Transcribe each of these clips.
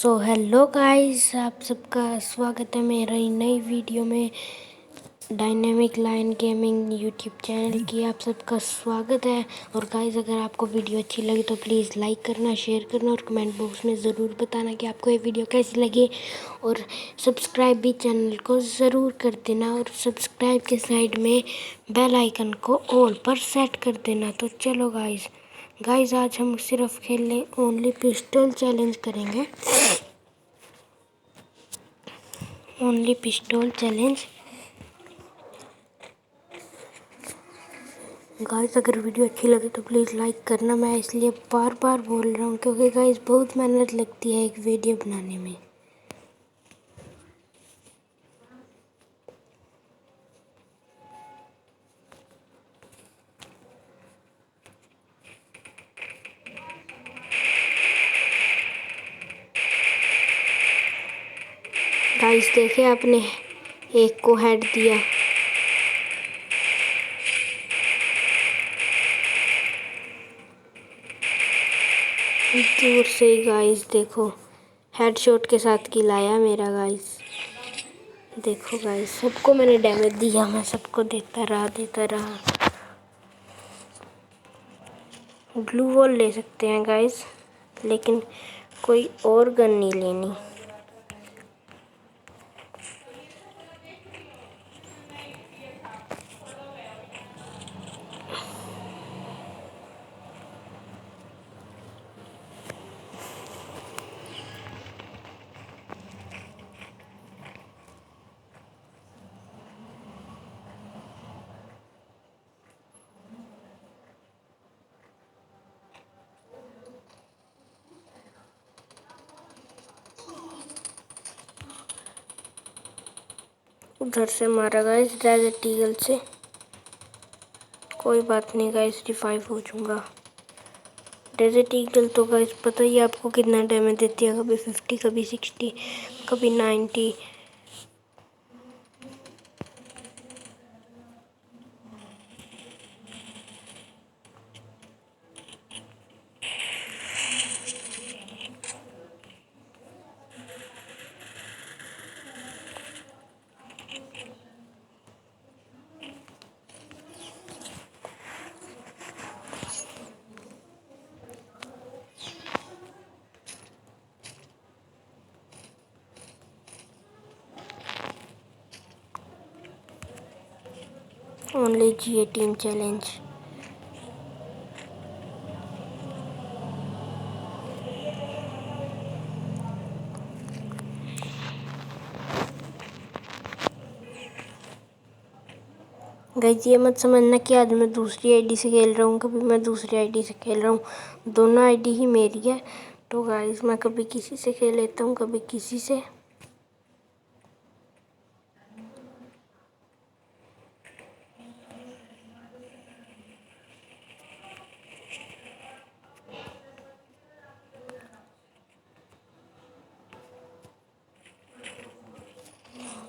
So hello guys, आप सबका स्वागत है मेरा नई वीडियो में। Dynamic line gaming YouTube channel की आप सबका स्वागत है। और गाइस, अगर आपको वीडियो अच्छी लगी तो प्लीज़ लाइक करना, शेयर करना और कमेंट बॉक्स में ज़रूर बताना कि आपको ये वीडियो कैसी लगी। और सब्सक्राइब भी चैनल को ज़रूर कर देना और सब्सक्राइब के साइड में बेल आइकन को ऑल पर सेट कर देना। तो चलो गाइस आज हम सिर्फ खेलने ओनली पिस्टल चैलेंज करेंगे। Only pistol challenge. गाइस, अगर वीडियो अच्छी लगे तो प्लीज़ लाइक करना। मैं इसलिए बार बार बोल रहा हूँ क्योंकि गाइस बहुत मेहनत लगती है एक वीडियो बनाने में। गाइस देखे आपने, एक को हेड दिया। दूर से ही गाइस देखो, हेडशॉट के साथ किल आया मेरा। गाइस देखो, गाइस सबको मैंने डैमेज दिया, मैं सबको देता रहा। ग्लू वॉल ले सकते हैं गाइस, लेकिन कोई और गन नहीं लेनी। उधर से मारा गाइस डेजर्ट ईगल से। कोई बात नहीं गाइस, रिवाइव हो जाऊंगा। डेजर्ट ईगल तो गाइस पता ही आपको कितना डैमेज देती है, कभी 50, कभी 60, कभी 90। Only G18 challenge. गाइस ये मत समझना कि आज मैं दूसरी आईडी से खेल रहा हूँ, कभी मैं दूसरी आईडी से खेल रहा हूँ। दोनों आईडी ही मेरी है। तो गाइस मैं कभी किसी से खेल लेता हूँ, कभी किसी से।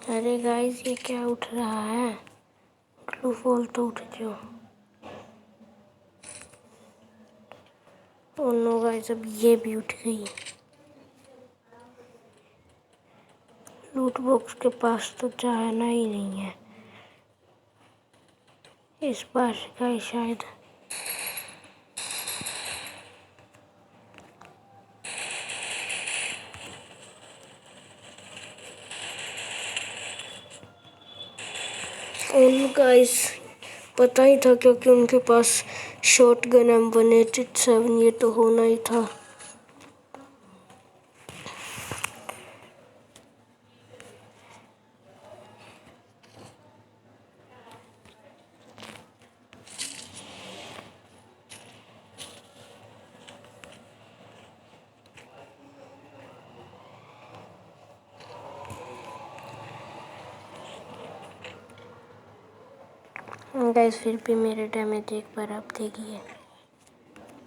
अरे गाइस ये क्या उठ रहा है? ग्लू वॉल तो उठ जाओ। ओ नो गाइस, अब ये भी उठ गई। लूट बॉक्स के पास तो जाना ही नहीं है इस बार गाइस शायद। उन गाइस पता ही था क्योंकि उनके पास शॉटगन M187, ये तो होना ही था। गाइस फिर भी मेरे डैमेज एक बार आप देखिए।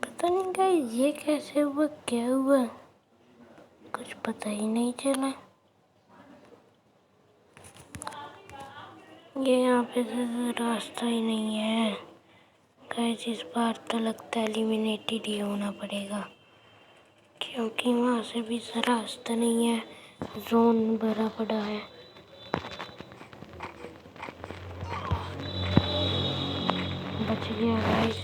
पता नहीं गाइस ये कैसे हुआ, क्या हुआ, कुछ पता ही नहीं चला। ये यहाँ पे से रास्ता ही नहीं है गाइस। इस बार तो लगता है एलिमिनेटेड ही होना पड़ेगा। क्योंकि वहाँ से भी रास्ता नहीं है, जोन भरा पड़ा है। बच गया गाइस।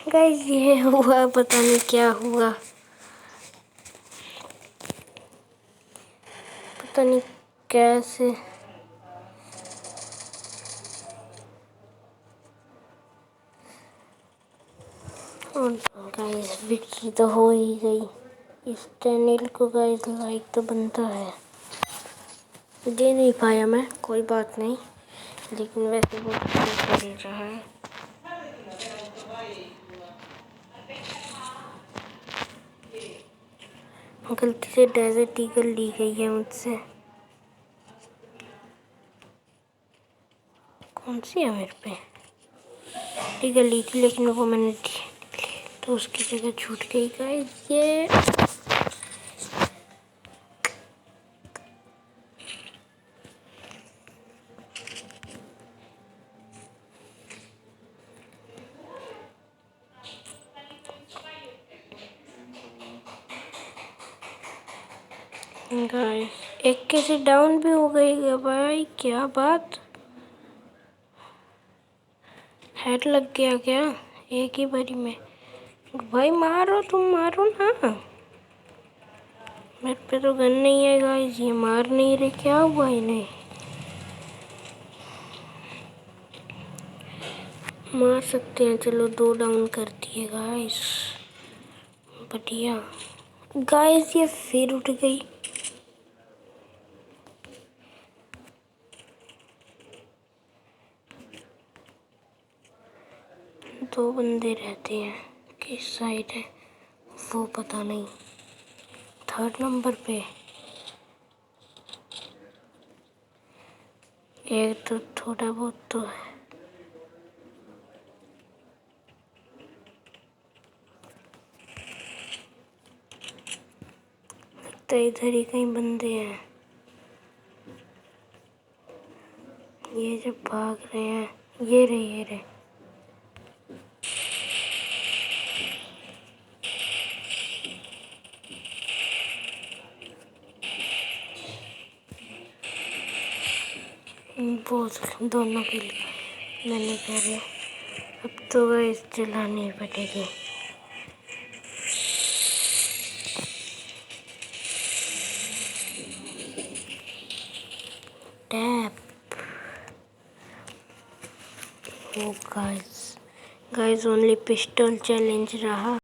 गाइस ये हुआ, पता नहीं क्या हुआ, पता नहीं कैसे। और गाइस विक्ट्री तो हो ही गई। इस चैनल को गाइस लाइक तो बनता है, दे नहीं पाया मैं, कोई बात नहीं, लेकिन वैसे बहुत अच्छा चल रहा है। गलती से डेजर्ट ईगल ली गई है मुझसे। कौन सी है मेरे पे? ईगल ली थी, लेकिन वो मैंने तो उसकी जगह छूट गई गाइस। ये गाइस एक कैसे डाउन भी हो गई है भाई, क्या बात। हेड लग गया क्या एक ही बारी में? भाई मारो, तुम मारो ना। मेरे पे तो गन नहीं है गाइस, ये मार नहीं रहे, क्या हुआ इन्हें? मार सकते हैं, चलो 2 डाउन कर दिए गाइस, बढ़िया। गाइस ये फिर उठ गई। 2 बंदे रहते हैं, किस साइड है वो पता नहीं। 3rd नंबर पे एक तो थोड़ा बहुत तो है। लगता है इधर ही कहीं बंदे हैं। ये जब भाग रहे हैं, ये रहे। बहुत दोनों के लिए मैंने कह रहे, अब तो गाइस चलानी पड़ेगी। टैप ओ गाइस ओनली पिस्टल चैलेंज रहा।